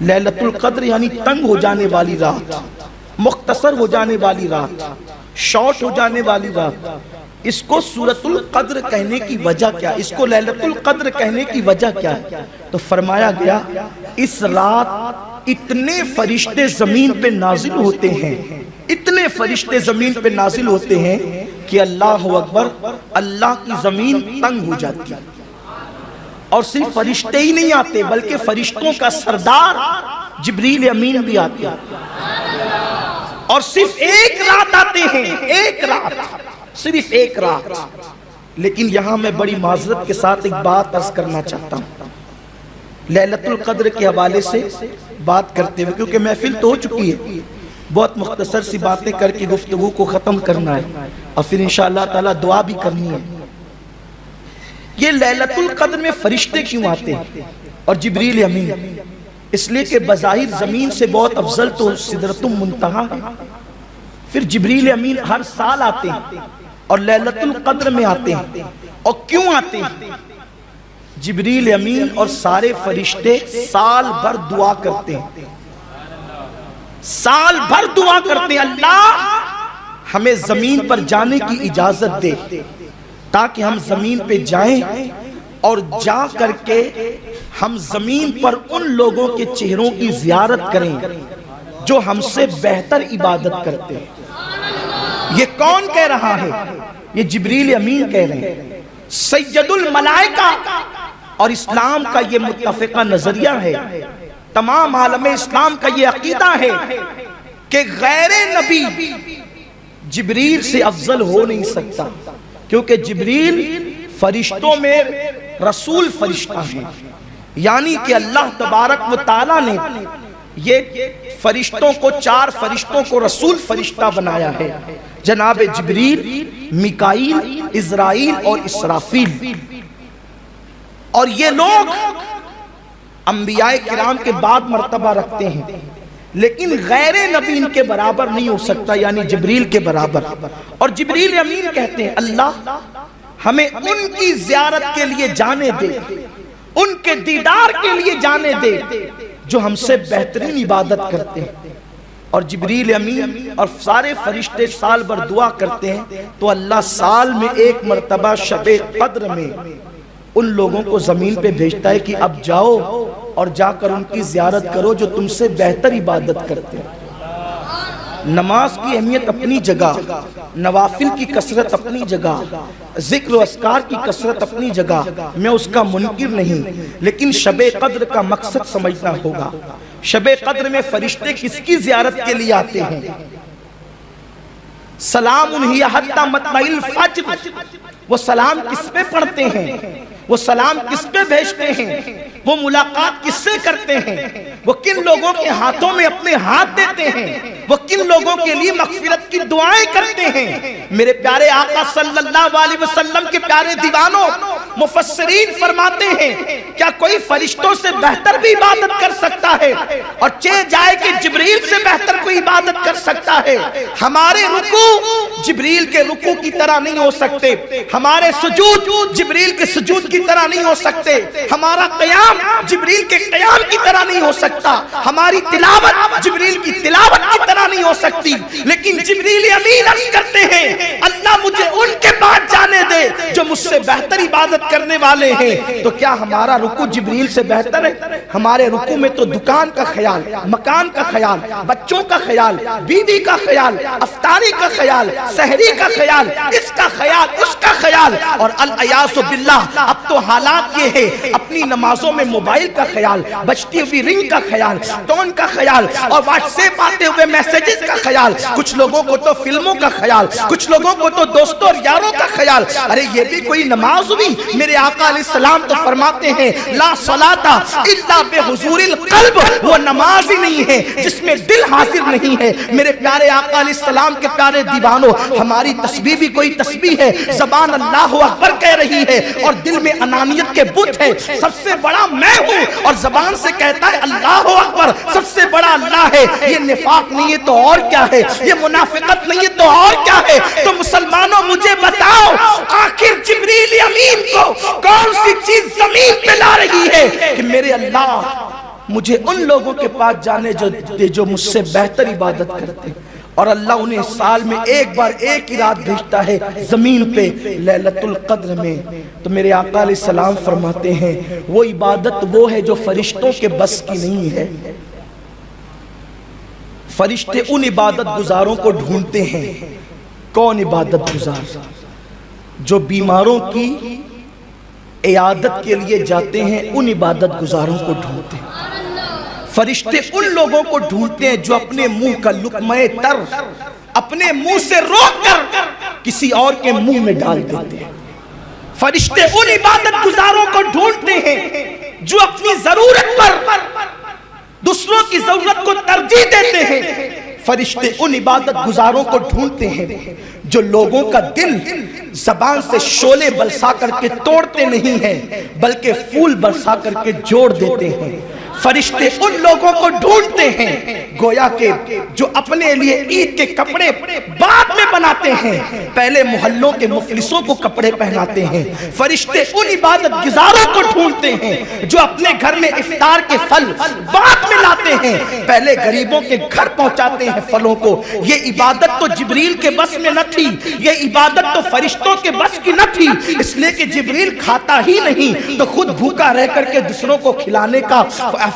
لیلۃ القدر یعنی تنگ ہو جانے والی رات، مختصر ہو جانے والی رات، شارٹ ہو جانے والی رات۔ اس کو سورۃ القدر کہنے کی وجہ کیا، اس کو لیلۃ القدر کہنے کی وجہ کیا ہے؟ تو فرمایا گیا اس رات اتنے فرشتے زمین پہ نازل ہوتے ہیں، اتنے فرشتے زمین پہ نازل ہوتے ہیں کہ اللہ اکبر، اللہ کی زمین تنگ ہو جاتی ہے۔ اور صرف فرشتے ہی نہیں آتے بلکہ فرشتوں کا سردار جبریل امین بھی آتے ہیں، اور صرف ایک رات آتے ہیں، ایک رات، صرف ایک رات۔ لیکن یہاں میں بڑی معذرت کے ساتھ ایک بات عرض کرنا چاہتا ہوں لیلۃ القدر کے حوالے سے بات کرتے ہوئے، کیونکہ محفل تو ہو چکی ہے، بہت مختصر سی باتیں کر کے گفتگو کو ختم کرنا ہے اور پھر انشاءاللہ تعالی دعا بھی کرنی ہے۔ یہ لیلۃ القدر میں فرشتے کیوں آتے ہیں اور جبریل امین؟ اس لیے کہ بظاہر زمین سے بہت افضل تو سدرۃ المنتہا ہے، پھر جبریل امین ہر سال آتے ہیں اور لیلۃ القدر میں آتے ہیں۔ اور کیوں آتے ہیں؟ جبریل امین اور سارے فرشتے سال بھر دعا کرتے ہیں، سال بھر دعا کرتے ہیں اللہ ہمیں زمین پر جانے کی اجازت دے تاکہ ہم زمین پہ جائیں اور جا کر کے ہم زمین پر ان لوگوں کے چہروں کی زیارت کریں جو ہم سے بہتر عبادت کرتے ہیں۔ یہ کون کہہ رہا ہے؟ یہ جبریل امین کہہ رہے ہیں، سید الملائکہ۔ اور اسلام کا یہ متفقہ نظریہ ہے، تمام عالم اسلام کا یہ عقیدہ ہے کہ غیر نبی جبریل سے افضل ہو نہیں سکتا، کیونکہ جبریل فرشتوں میں رسول فرشتہ ہیں، یعنی کہ اللہ تبارک و تعالیٰ نے یہ فرشتوں کو، چار فرشتوں کو رسول فرشتہ بنایا ہے، جناب جبریل، میکائیل، عزرائیل اور اسرافیل۔ اور یہ لوگ انبیاء کرام کے بعد مرتبہ رکھتے ہیں، لیکن غیر نبی ان کے برابر نہیں ہو سکتا، یعنی جبریل کے برابر۔ اور جبریل امین کہتے ہیں اللہ ہمیں ان کی زیارت کے لیے جانے دے، ان کے دیدار کے لیے جانے دے جو ہم سے بہترین عبادت کرتے ہیں۔ اور جبریل امین اور سارے فرشتے سال بھر دعا کرتے ہیں، تو اللہ سال میں ایک مرتبہ شب قدر میں ان لوگوں کو زمین پہ بھیجتا ہے کہ اب جاؤ اور جا کر ان کی زیارت کرو جو تم سے بہتر عبادت کرتے ہیں۔ نماز کی اہمیت اپنی جگہ، نوافل کی کثرت اپنی جگہ، ذکر و اذکار کی کثرت اپنی جگہ، میں اس کا منکر نہیں، لیکن شب قدر کا مقصد سمجھنا ہوگا۔ شب قدر میں فرشتے کس کی زیارت کے لیے آتے ہیں؟ سلام ہی حتی مطلع الفجر، وہ سلام کس پہ پڑھتے ہیں؟ وہ سلام کس پہ بھیجتے ہیں؟ وہ ملاقات کس سے کرتے ہیں؟ وہ کن لوگوں کے ہاتھوں میں اپنے ہاتھ دیتے ہیں؟ وہ کن لوگوں کے لیے مغفرت کی دعائیں کرتے ہیں؟ میرے پیارے آقا صلی اللہ علیہ وسلم کے پیارے دیوانوں، مفسرین فرماتے ہیں کیا کوئی فرشتوں سے بہتر بھی عبادت کر سکتا ہے؟ اور جائے کہ جبریل سے بہتر کوئی عبادت کر سکتا ہے؟ ہمارے رکوع جبریل کے رکوع کی طرح نہیں ہو سکتے، ہمارے سجود جبریل کے سجود کی طرح نہیں ہو سکتے، ہمارا قیام جبریل کے قیام کی طرح نہیں ہو سکتا، ہماری تلاوت جبریل کی تلاوت کی طرح نہیں ہو سکتی۔ لیکن جبریل امین عرض کرتے ہیں اللہ مجھے ان کے پاس جانے دے جو مجھ سے بہتر عبادت کرنے والے ہیں۔ تو کیا ہمارا رکوع جبریل سے بہتر ہے؟ ہمارے رکوع میں تو دکان کا خیال، مکان کا خیال، بچوں کا خیال، بیوی کا خیال، افطاری کا خیال، سحری کا خیال، اس کا خیال، اس کا خیال، اور العیاذ باللہ اب تو حالات یہ ہے اپنی نمازوں میں موبائل کا خیال، بجتی ہوئی رنگ کا خیال، ٹون کا خیال، اور واٹس ایپ آتے ہوئے میسیجز کا خیال، کچھ لوگوں کو تو فلموں کا خیال، کچھ لوگوں کو تو دوستوں اور یاروں کا خیال۔ ارے یہ بھی کوئی نماز ہوئی؟ میرے آقا علیہ السلام تو فرماتے ہیں لا صلاۃ الا بحضور القلب، وہ نماز ہی نہیں ہے جس میں دل حاضر نہیں ہے۔ میرے پیارے آقا علیہ السلام کے پیارے دیوانوں، ہماری تسبیح بھی کوئی تسبیح ہے، زبان اللہ اکبر کہہ رہی ہے اور دل میں انانیت کے بت ہے، سب سے بڑا میں ہوں، اور زبان سے کہتا ہے اللہ اکبر، سب سے بڑا اللہ ہے۔ یہ نفاق نہیں ہے تو اور کیا ہے؟ یہ منافقت نہیں ہے تو اور کیا ہے؟ تو مسلمانوں مجھے بتاؤ آخر جبریل امین کو کون سی چیز زمین پہ لا رہی ہے کہ میرے اللہ مجھے ان لوگوں کے پاس جانے جو مجھ سے بہتر عبادت کرتے ہیں۔ اور اللہ انہیں سال میں ایک بار ایک ہی رات بھیجتا ہے زمین پہ لیلۃ القدر میں۔ تو میرے آقا علیہ السلام فرماتے ہیں وہ عبادت وہ ہے جو فرشتوں کے بس کی نہیں ہے۔ فرشتے ان عبادت گزاروں کو ڈھونڈتے ہیں۔ کون عبادت گزار؟ جو بیماروں کی عیادت کے لیے جاتے ہیں، ان عبادت گزاروں کو ڈھونڈتے ہیں۔ فرشتے ان لوگوں کو ڈھونڈتے ہیں جو اپنے منہ کا لقمہ تر اپنے منہ سے روک کر کسی اور کے منہ میں ڈال دیتے ہیں۔ فرشتے ان عبادت گزاروں کو ڈھونڈتے ہیں جو اپنی ضرورت پر دوسروں کی ضرورت کو ترجیح دیتے ہیں۔ فرشتے ان عبادت گزاروں کو ڈھونڈتے ہیں جو لوگوں کا دل زبان سے شعلے برسا کر کے توڑتے نہیں ہیں بلکہ پھول برسا کر کے جوڑ دیتے ہیں۔ فرشتے ان لوگوں کو ڈھونڈتے ہیں گویا کہ جو اپنے لیے عید کے کپڑے بعد میں بناتے ہیں، پہلے محلوں کے مفلسوں کو کپڑے پہناتے ہیں۔ فرشتے ان عبادت گزاروں کو ڈھونڈتے ہیں جو اپنے گھر میں افطار کے پھل بعد میں لاتے ہیں، پہلے غریبوں کے گھر پہنچاتے ہیں پھلوں کو۔ یہ عبادت تو جبریل کے بس میں نہ تھی، یہ عبادت تو فرشتوں کے بس کی نہ تھی، اس لیے کہ جبریل کھاتا ہی نہیں تو خود بھوکا رہ کر کے دوسروں کو کھلانے کا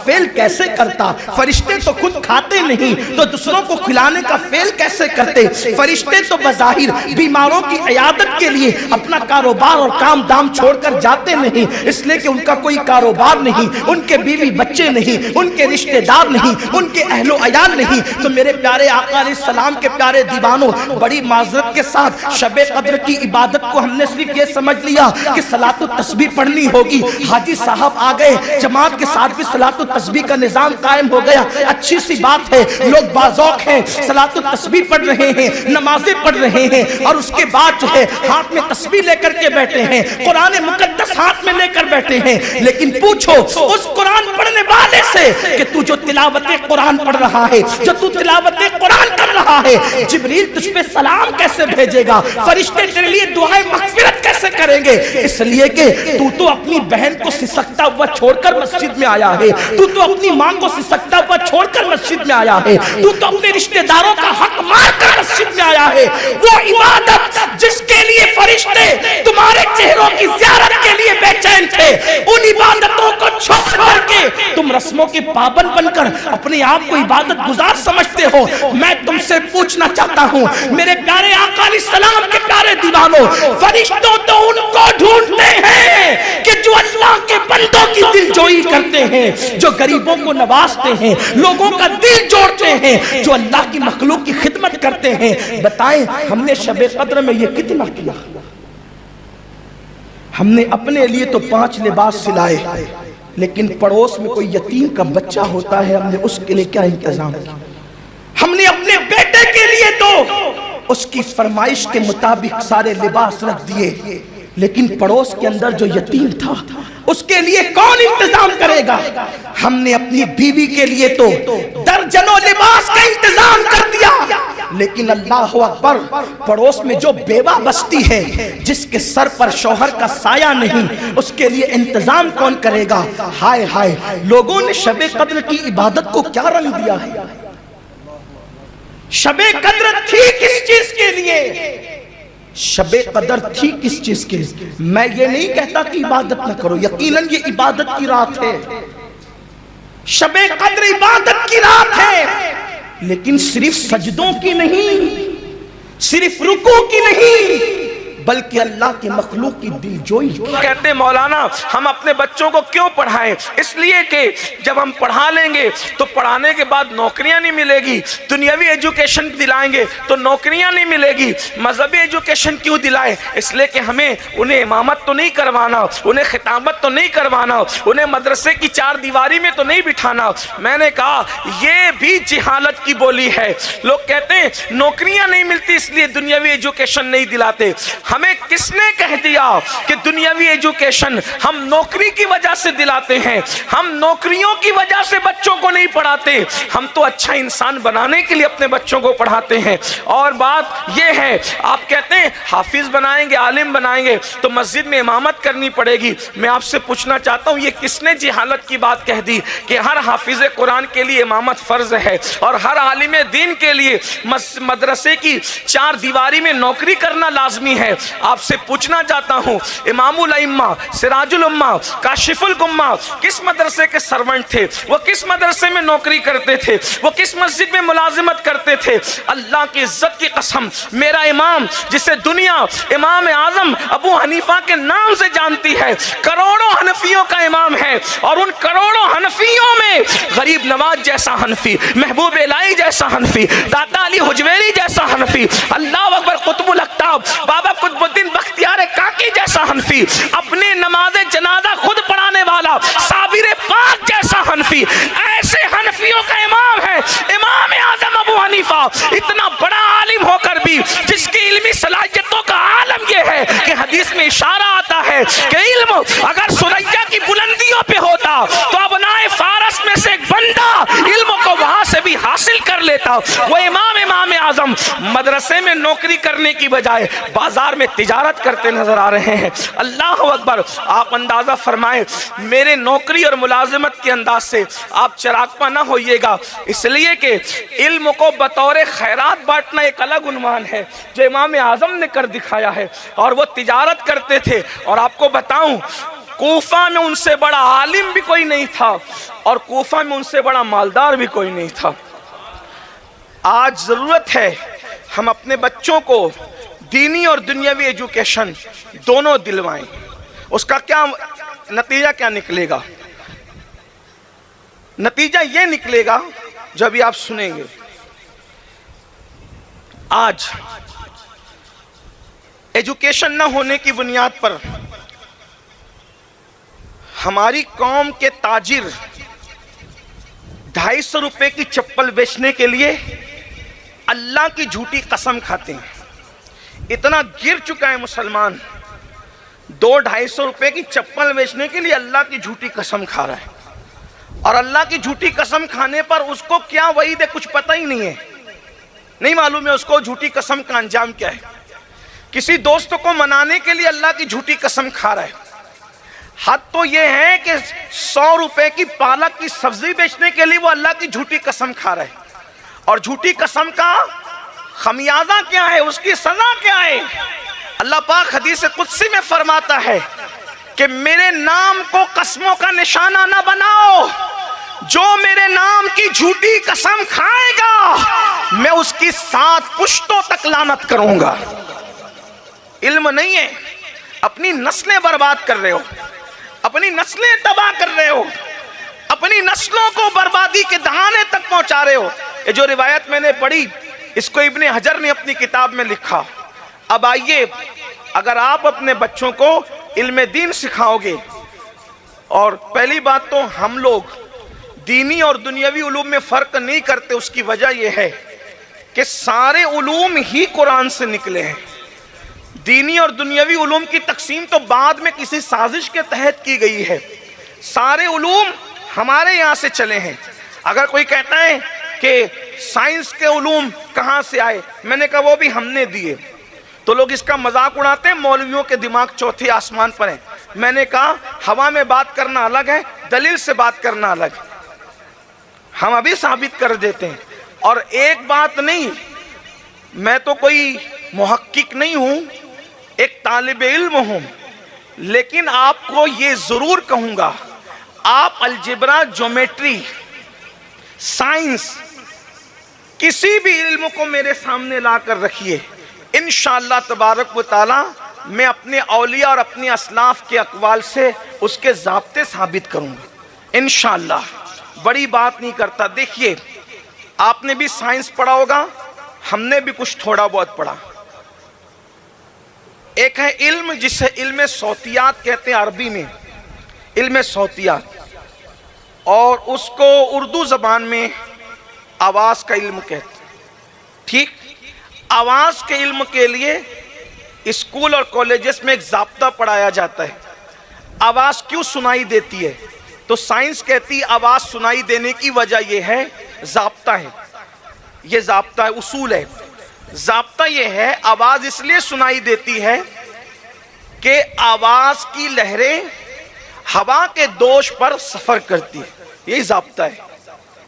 فعل کیسے کرتا؟ فرشتے تو خود کھاتے نہیں تو دوسروں کو کھلانے کا فعل کیسے کرتے؟ فرشتے تو بظاہر بیماروں کی عیادت کے لیے اپنا کاروبار اور کام دام چھوڑ کر جاتے نہیں، اس لیے کہ ان کا کوئی کاروبار نہیں، ان کے بیوی بچے نہیں، ان کے رشتہ دار نہیں، ان کے اہل و عیال نہیں۔ تو میرے پیارے آقا علیہ السلام کے پیارے دیوانوں، بڑی معذرت کے ساتھ شب قدر کی عبادت کو ہم نے صرف یہ سمجھ لیا کہ صلاۃ التسبیح پڑھنی ہوگی۔ حاجی صاحب آ گئے، جماعت کے ساتھ بھی صلاۃ التسبیح کا نظام قائم ہو گیا، اچھی سی بات ہے، لوگ باذوق ہیں، صلاۃ التسبیح پڑھ رہے ہیں، نمازیں پڑھ رہے ہیں، اور اس کے بعد جو ہے ہاتھ میں تسبیح لے کر کے بیٹھے ہیں، قرآن مقدس ہاتھ میں لے کر بیٹھے ہیں۔ لیکن پوچھو اس قرآن پڑھنے والے سے کہ تو جو تلاوت قرآن پڑھ رہا ہے، جو تو تلاوت قرآن کر رہا ہے، جبریل تجھ پہ سلام کیسے بھیجے گا؟ فرشتے تیرے لیے دعائیں مغفرت کیسے کریں گے؟ اس لیے کہ تو اپنی بہن کو سسکتا ہوا چھوڑ کر مسجد میں آیا ہے، تو اپنی ماں کو سسکتا ہوا چھوڑ کر مسجد میں آیا ہے، تو اپنے رشتہ داروں کا حق مار کر مسجد میں آیا ہے۔ وہ عبادت جس کے لیے فرشتے تمہارے چہروں کی زیارت کے لیے بے چین تھے، ان عبادتوں کو چھوڑ کر کے تم رسموں کے پابند بن کر اپنے آپ کو عبادت گزار سمجھتے ہو۔ میں تم سے پوچھنا چاہتا ہوں میرے پیارے آقا علیہ السلام کے پیارے دیوانوں، فرشتوں تو ان کو ڈھونڈتے ہیں کہ جو اللہ کے بندوں کی دل جوئی کرتے ہیں، جو غریبوں کو نوازتے ہیں، لوگوں کا دل جوڑتے ہیں، جو اللہ کی مخلوق کی خدمت کرتے ہیں۔ بتائیں ہم نے شب قدر میں یہ کتنا کیا؟ ہم نے اپنے لیے تو 5 لباس سلائے، لیکن پڑوس میں کوئی یتیم کا بچہ ہوتا ہے، ہم نے اس کے لیے کیا انتظام کیا؟ ہم نے اپنے بیٹے کے لیے تو اس کی فرمائش کے مطابق سارے لباس رکھ دیے، لیکن پڑوس کے اندر جو یتیم تھا اس کے لیے کون انتظام کرے گا؟ ہم نے اپنی بیوی کے لیے تو درجنوں لباس کا انتظام کر دیا، لیکن اللہ اکبر، پڑوس میں جو بیوہ بستی ہے جس کے سر پر شوہر کا سایہ نہیں، اس کے لیے انتظام کون کرے گا؟ ہائے ہائے، لوگوں نے شب قدر کی عبادت کو کیا رنگ دیا ہے؟ شب قدر تھی کس چیز کے لیے؟ شب قدر تھی کس چیز کے لیے؟ میں یہ نہیں کہتا کہ عبادت نہ کرو، یقیناً یہ عبادت کی رات ہے، شب قدر عبادت کی رات ہے، لیکن صرف سجدوں کی نہیں، صرف رکوع کی نہیں، بلکہ اللہ کی مخلوق کی دل جوئی کی۔ کہتے ہیں مولانا ہم اپنے بچوں کو کیوں پڑھائیں؟ اس لیے کہ جب ہم پڑھا لیں گے تو پڑھانے کے بعد نوکریاں نہیں ملے گی، دنیاوی ایجوکیشن دلائیں گے تو نوکریاں نہیں ملے گی، مذہبی ایجوکیشن کیوں دلائیں؟ اس لیے کہ ہمیں انہیں امامت تو نہیں کروانا، انہیں خطابت تو نہیں کروانا، انہیں مدرسے کی 4 دیواری میں تو نہیں بٹھانا۔ میں نے کہا یہ بھی جہالت کی بولی ہے۔ لوگ کہتے ہیں نوکریاں نہیں ملتی اس لیے دنیاوی ایجوکیشن نہیں دلاتے۔ ہمیں کس نے کہہ دیا کہ دنیاوی ایجوکیشن ہم نوکری کی وجہ سے دلاتے ہیں؟ ہم نوکریوں کی وجہ سے بچوں کو نہیں پڑھاتے، ہم تو اچھا انسان بنانے کے لیے اپنے بچوں کو پڑھاتے ہیں۔ اور بات یہ ہے، آپ کہتے ہیں حافظ بنائیں گے، عالم بنائیں گے تو مسجد میں امامت کرنی پڑے گی۔ میں آپ سے پوچھنا چاہتا ہوں، یہ کس نے جہالت کی بات کہہ دی کہ ہر حافظ قرآن کے لیے امامت فرض ہے اور ہر عالم دین کے لیے مدرسے کی چار دیواری میں نوکری کرنا لازمی ہے؟ آپ سے پوچھنا چاہتا ہوں، امام الائمہ، سراج الامہ، کاشف الغمہ کس مدرسے کے سرونٹ تھے؟ وہ کس مدرسے میں نوکری کرتے تھے؟ وہ کس مسجد میں ملازمت کرتے تھے؟ اللہ کی عزت کی قسم، میرا امام جسے دنیا امام اعظم ابو حنیفہ کے نام سے جانتی ہے، کروڑوں حنفیوں کا امام ہے، اور ان کروڑوں حنفیوں میں غریب نواز جیسا حنفی، محبوب الہی جیسا حنفی، داتا علی حجویری جیسا حنفی، اللہ اکبر قطب الاقطاب بابا قطب الدین بختیار کاکی جیسا حنفی، اپنی نماز جنازہ خود پڑھانے والا صابر پاک جیسا حنفی، ایسے حنفیوں کا امام ہے امام اعظم ابو حنیفہ۔ اتنا بڑا عالم ہو کر بھی جس کی علمی صلاحیتوں کا عالم یہ ہے کہ حدیث میں اشارہ آتا ہے کہ علم اگر سریا کی بلندیوں پہ ہوتا تو ابنائے فارس میں سے ایک بندہ علم کو وہاں سے بھی حاصل کر لیتا۔ وہ امام اعظم مدرسے میں نوکری کرنے کی بجائے بازار میں تجارت کرتے نظر آ رہے ہیں۔ اللہ اکبر، آپ اندازہ فرمائیں، میرے نوکری اور ملازمت کے انداز سے آپ چراغپا نہ ہوئیے گا، اس لیے کہ علم کو بطور خیرات بانٹنا ایک الگ عنوان ہے جو امام اعظم نے کر دکھایا ہے، اور وہ تجارت کرتے تھے۔ اور آپ کو بتاؤں، کوفہ میں ان سے بڑا عالم بھی کوئی نہیں تھا اور کوفہ میں ان سے بڑا مالدار بھی کوئی نہیں تھا۔ آج ضرورت ہے ہم اپنے بچوں کو دینی اور دنیاوی ایجوکیشن دونوں دلوائیں۔ اس کا کیا نتیجہ کیا نکلے گا؟ نتیجہ یہ نکلے گا جو ابھی آپ سنیں گے۔ آج ایجوکیشن نہ ہونے کی بنیاد پر ہماری قوم کے تاجر 250 روپے کی چپل بیچنے کے لیے اللہ کی جھوٹی قسم کھاتے ہیں۔ اتنا گر چکا ہے مسلمان، 200-250 روپے کی چپل بیچنے کے لیے اللہ کی جھوٹی قسم کھا رہا ہے، اور اللہ کی جھوٹی قسم کھانے پر اس کو کیا وعید ہے کچھ پتہ ہی نہیں ہے، نہیں معلوم ہے اس کو جھوٹی قسم کا انجام کیا ہے۔ کسی دوست کو منانے کے لیے اللہ کی جھوٹی قسم کھا رہا ہے۔ حد تو یہ ہے کہ 100 روپے کی پالک کی سبزی بیچنے کے لیے وہ اللہ کی جھوٹی قسم کھا رہا ہے، اور جھوٹی قسم کا خمیازہ کیا ہے، اس کی سزا کیا ہے؟ اللہ پاک حدیث قدسی میں فرماتا ہے کہ میرے نام کو قسموں کا نشانہ نہ بناؤ، جو میرے نام کی جھوٹی قسم کھائے گا میں اس کی 7 پشتوں تک لعنت کروں گا۔ علم نہیں ہے، اپنی نسلیں برباد کر رہے ہو، اپنی نسلیں تباہ کر رہے ہو، اپنی نسلوں کو بربادی کے دہانے تک پہنچا رہے ہو۔ یہ جو روایت میں نے پڑھی اس کو ابن حجر نے اپنی کتاب میں لکھا۔ اب آئیے، اگر آپ اپنے بچوں کو علم دین سکھاؤ گے، اور پہلی بات تو ہم لوگ دینی اور دنیاوی علوم میں فرق نہیں کرتے، اس کی وجہ یہ ہے کہ سارے علوم ہی قرآن سے نکلے ہیں۔ دینی اور دنیاوی علوم کی تقسیم تو بعد میں کسی سازش کے تحت کی گئی ہے، سارے علوم ہمارے یہاں سے چلے ہیں۔ اگر کوئی کہتا ہے کہ سائنس کے علوم کہاں سے آئے، میں نے کہا وہ بھی ہم نے دیے، تو لوگ اس کا مذاق اڑاتے ہیں، مولویوں کے دماغ چوتھے آسمان پر ہیں۔ میں نے کہا ہوا میں بات کرنا الگ ہے، دلیل سے بات کرنا الگ ہے، ہم ابھی ثابت کر دیتے ہیں۔ اور ایک بات نہیں، میں تو کوئی محقق نہیں ہوں، ایک طالب علم ہوں، لیکن آپ کو یہ ضرور کہوں گا، آپ الجبرا، جیومیٹری، سائنس، کسی بھی علم کو میرے سامنے لا کر رکھیے، انشاءاللہ تبارک و تعالی میں اپنے اولیاء اور اپنے اسلاف کے اقوال سے اس کے ضابطے ثابت کروں گا انشاءاللہ۔ بڑی بات نہیں کرتا۔ دیکھیے، آپ نے بھی سائنس پڑھا ہوگا، ہم نے بھی کچھ تھوڑا بہت پڑھا۔ ایک ہے علم جسے علم صوتیات کہتے ہیں عربی میں، علم صوتیات، اور اس کو اردو زبان میں آواز کا علم کہتے ہیں۔ ٹھیک، آواز کے علم کے لیے اسکول اور کالجز میں ایک ضابطہ پڑھایا جاتا ہے۔ آواز کیوں سنائی دیتی ہے؟ تو سائنس کہتی آواز سنائی دینے کی وجہ یہ ہے ضابطہ ہے، یہ ضابطہ ہے، اصول ہے۔ ضابطہ یہ ہے آواز اس لیے سنائی دیتی ہے کہ آواز کی لہریں ہوا کے دوش پر سفر کرتی ہے، یہی ضابطہ ہے۔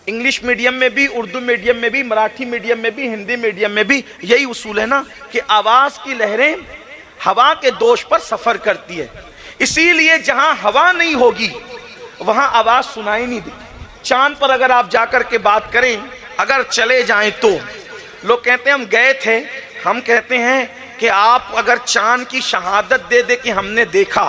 انگلش میڈیم میں بھی، اردو میڈیم میں بھی، مراٹھی میڈیم میں بھی، ہندی میڈیم میں بھی یہی اصول ہے نا کہ آواز کی لہریں ہوا کے دوش پر سفر کرتی ہے۔ اسی لیے جہاں ہوا نہیں ہوگی وہاں آواز سنائی نہیں دیتی۔ چاند پر اگر آپ جا کر کے بات کریں، اگر چلے جائیں تو لوگ کہتے ہیں ہم گئے تھے، ہم کہتے ہیں کہ آپ اگر چاند کی شہادت دے دے کہ ہم نے دیکھا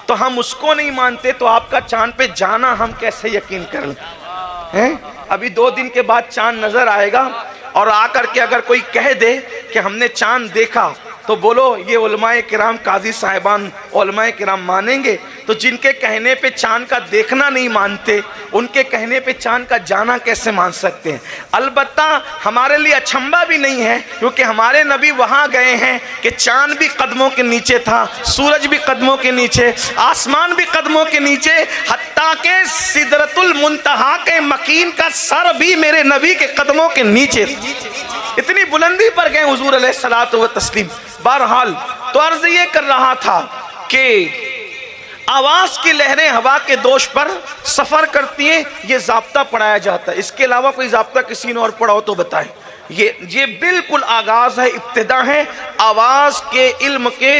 تو ہم اس کو نہیں مانتے، تو آپ کا چاند پہ جانا ہم کیسے یقین کر لیں؟ ابھی 2 دن کے بعد چاند نظر آئے گا، اور آ کر کے اگر کوئی کہہ دے کہ ہم نے چاند دیکھا تو بولو یہ علماء کرام، قاضی صاحبان، علماء کرام مانیں گے؟ تو جن کے کہنے پہ چاند کا دیکھنا نہیں مانتے، ان کے کہنے پہ چاند کا جانا کیسے مان سکتے ہیں؟ البتہ ہمارے لیے اچھمبا بھی نہیں ہے، کیونکہ ہمارے نبی وہاں گئے ہیں کہ چاند بھی قدموں کے نیچے تھا، سورج بھی قدموں کے نیچے، آسمان بھی قدموں کے نیچے، حتیٰ کہ سدرۃ المنتہا کے مکین کا سر بھی میرے نبی کے قدموں کے نیچے تھا۔ اتنی بلندی پر گئے حضور علیہ الصلوۃ والتسلیم۔ بہرحال تو عرض یہ کر رہا تھا کہ آواز کی لہریں ہوا کے دوش پر سفر کرتی ہیں، یہ ضابطہ پڑھایا جاتا ہے۔ اس کے علاوہ کوئی ضابطہ کسی نے اور پڑھاؤ تو بتائیں۔ یہ بالکل آغاز ہے، ابتدا ہے، آواز کے علم کے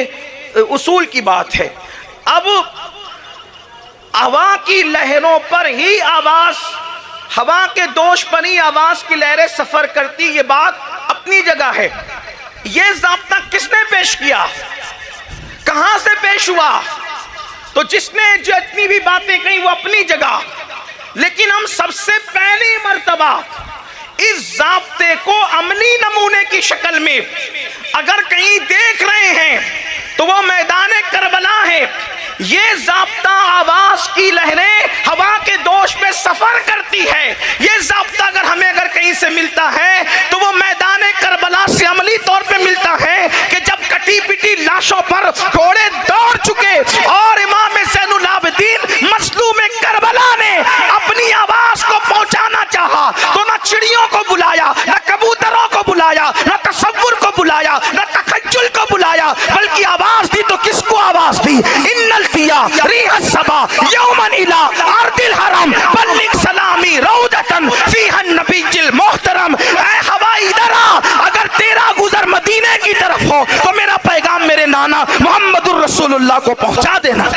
اصول کی بات ہے۔ اب ہوا کی لہروں پر ہی آواز، ہوا کے دوش پر ہی آواز کی لہریں سفر کرتی، یہ بات اپنی جگہ ہے۔ یہ ضابطہ کس نے پیش کیا؟ کہاں سے پیش ہوا؟ تو جس نے جتنی بھی باتیں کہیں وہ اپنی جگہ، لیکن ہم سب سے پہلی مرتبہ اس ضابطے کو عملی نمونے کی شکل میں اگر کہیں دیکھ رہے ہیں تو وہ میدان کربلا ہے۔ یہ ضابطہ آواز کی لہریں ہوا کے دوش میں سفر کرتی ہے، یہ ضابطہ اگر کہیں سے ملتا ہے تو وہ میدان کربلا سے عملی طور پہ ملتا ہے کہ جب کٹی پٹی لاشوں پر گھوڑے دوڑ چکے اور امام زین العابدین مظلوم کربلا نے اپنی آواز کو پہنچانا چاہا تو نہ چڑیوں کو بلایا، نہ کبوتروں کو بلایا، نہ تصور کو بلایا، نہ تخجل کو بلایا، بلکہ آواز دی تو کس کو آواز دی؟ ان الفیا ریح الصبا یوما الى ارض الحرم بلغ سلامی روضتن فیہا النبی المحترم۔ اے ہوا ادھر آ، اگر تیرا گزر مدینے کی طرف ہو تو میرا پیغام میرے نانا محمد الرسول اللہ کو پہنچا دینا۔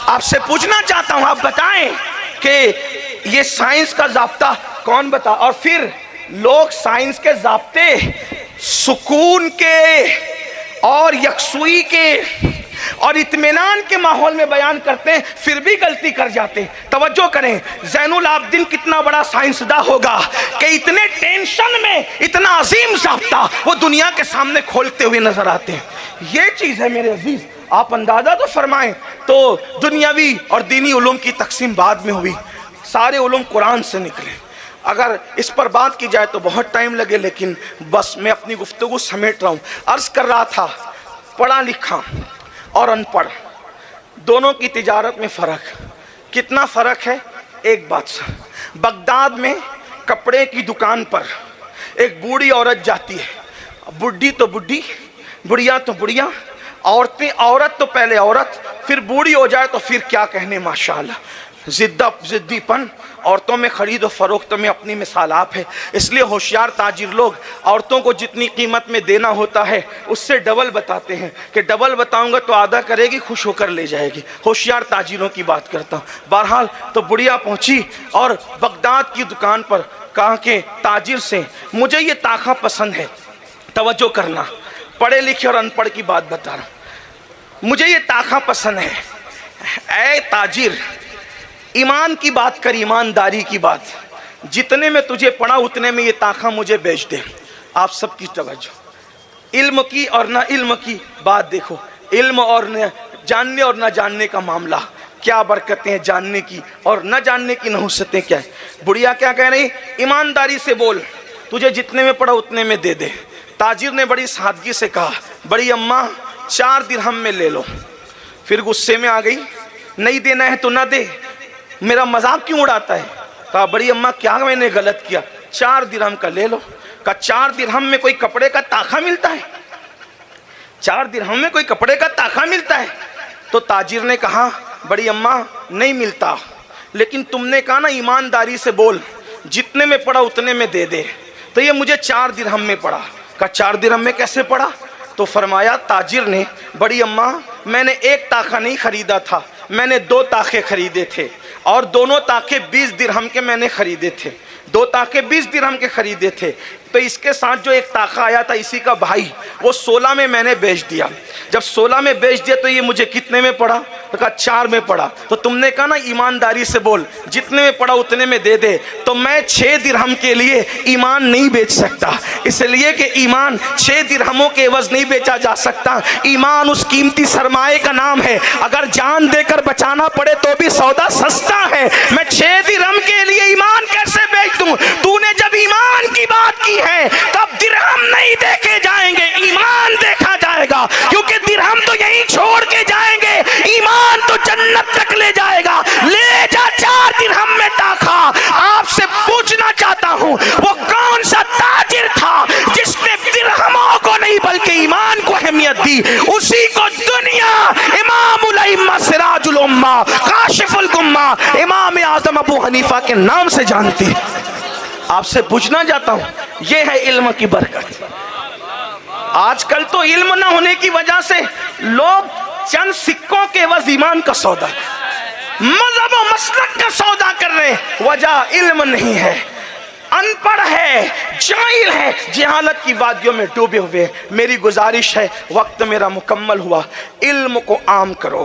آپ سے پوچھنا چاہتا ہوں، آپ بتائیں کہ یہ سائنس کا ضابطہ کون بتا؟ اور پھر لوگ سائنس کے ضابطے سکون کے اور یکسوئی کے اور اطمینان کے ماحول میں بیان کرتے ہیں، پھر بھی غلطی کر جاتے ہیں۔ توجہ کریں، زین العابدین کتنا بڑا سائنسداں ہوگا کہ اتنے ٹینشن میں اتنا عظیم ضابطہ وہ دنیا کے سامنے کھولتے ہوئے نظر آتے ہیں۔ یہ چیز ہے میرے عزیز، آپ اندازہ تو فرمائیں۔ تو دنیاوی اور دینی علوم کی تقسیم بعد میں ہوئی، سارے علوم قرآن سے نکلے۔ اگر اس پر بات کی جائے تو بہت ٹائم لگے، لیکن بس میں اپنی گفتگو سمیٹ رہا ہوں۔ عرض کر رہا تھا، پڑھا لکھا اور ان پڑھ دونوں کی تجارت میں فرق، کتنا فرق ہے؟ ایک بات، بغداد میں کپڑے کی دکان پر ایک بوڑھی عورت جاتی ہے، بڈھی تو بڈھی، بڑھیا تو بڑھیا، عورت تو پہلے عورت، پھر بوڑھی ہو جائے تو پھر کیا کہنے، ماشاءاللہ۔ ضدی پن عورتوں میں خرید و فروخت میں اپنی مثال آپ ہے۔ اس لیے ہوشیار تاجر لوگ عورتوں کو جتنی قیمت میں دینا ہوتا ہے اس سے ڈبل بتاتے ہیں کہ ڈبل بتاؤں گا تو آدھا کرے گی، خوش ہو کر لے جائے گی۔ ہوشیار تاجروں کی بات کرتا ہوں۔ بہرحال تو بڑھیا پہنچی اور بغداد کی دکان پر کہا کہ تاجر سے مجھے یہ طاقہ پسند ہے، توجہ کرنا، پڑھے لکھے اور ان پڑھ کی بات بتا رہا ہوں، مجھے یہ طاقہ پسند ہے۔ اے تاجر، ایمان کی بات کر، ایمانداری کی بات، جتنے میں تجھے پڑھا اتنے میں یہ طاقہ مجھے بیچ دے۔ آپ سب کی توجہ، علم کی اور نہ علم کی بات دیکھو، علم اور نہ جاننے اور نہ جاننے کا معاملہ، کیا برکتیں ہیں جاننے کی اور نہ جاننے کی نحوستیں کیا ہے۔ بڑھیا کیا کہہ رہی؟ ایمانداری سے بول، تجھے جتنے میں پڑھا اتنے میں دے دے۔ تاجر نے بڑی سادگی سے کہا، بڑی اماں 4 درہم میں لے لو۔ پھر غصے میں آ گئی، نہیں دینا ہے تو نہ دے، میرا مذاق کیوں اڑاتا ہے؟ کہا بڑی اماں کیا میں نے غلط کیا؟ 4 درہم کا لے لو۔ کہا 4 درہم میں کوئی کپڑے کا تاخا ملتا ہے؟ 4 درہم میں کوئی کپڑے کا تاخا ملتا ہے؟ تو تاجر نے کہا بڑی اماں نہیں ملتا، لیکن تم نے کہا نا ایمانداری سے بول، جتنے میں پڑا اتنے میں دے دے، تو یہ مجھے 4 درہم میں پڑا۔ کہا 4 درہم میں کیسے پڑا؟ تو فرمایا تاجر نے بڑی اماں میں نے 1 تاخا نہیں خریدا تھا، میں نے 2 تاخے خریدے تھے، اور دونوں تاخے 20 درہم کے میں نے خریدے تھے، 2 تاخے 20 درہم کے خریدے تھے، تو اس کے ساتھ جو 1 تاخا آیا تھا اسی کا بھائی وہ 16 میں میں نے بیچ دیا۔ جب 16 میں بیچ دیا تو یہ مجھے کتنے میں پڑا؟ تو کہا 4 میں پڑا۔ تو تم نے کہا نا ایمانداری سے بول، جتنے میں پڑا اتنے میں دے دے، تو میں 6 درہم کے لیے ایمان نہیں بیچ سکتا، اس لیے کہ ایمان 6 درہموں کے عوض نہیں بیچا جا سکتا۔ ایمان اس قیمتی سرمایہ کا نام ہے، اگر جان دے کر بچانا پڑے تو بھی سودا سستا ہے۔ میں 6 درہم کے لیے ایمان کیسے بیچ دوں؟ تو نے جب ایمان کی بات کی ہے تب درہم نہیں دیکھے جائیں گے، ایمان دیکھا جائے گا، کیونکہ درہم تو یہیں چھوڑ کے جائیں گے، ایمان تو جنت تک لے جائے گا۔ لے جا 4 درہم میں تاخا۔ آپ سے پوچھنا چاہتا ہوں وہ کون سا تاجر تھا جس نے درہموں کو نہیں بلکہ ایمان کو اہمیت دی؟ اسی کو دنیا امام الائمہ سراج الامہ کاشف الغمہ امام اعظم ابو حنیفہ کے نام سے جانتی۔ آپ سے پوچھنا چاہتا ہوں یہ ہے علم کی برکت۔ آج کل تو علم نہ ہونے کی وجہ سے لوگ چند سکوں کے عوض ایمان کا سودا، مذہب و مسلک کا سودا کر رہے ہیں، وجہ علم نہیں ہے، ان پڑھ ہے، جاہل ہے، جہالت کی وادیوں میں ڈوبے ہوئے۔ میری گزارش ہے، وقت میرا مکمل ہوا، علم کو عام کرو۔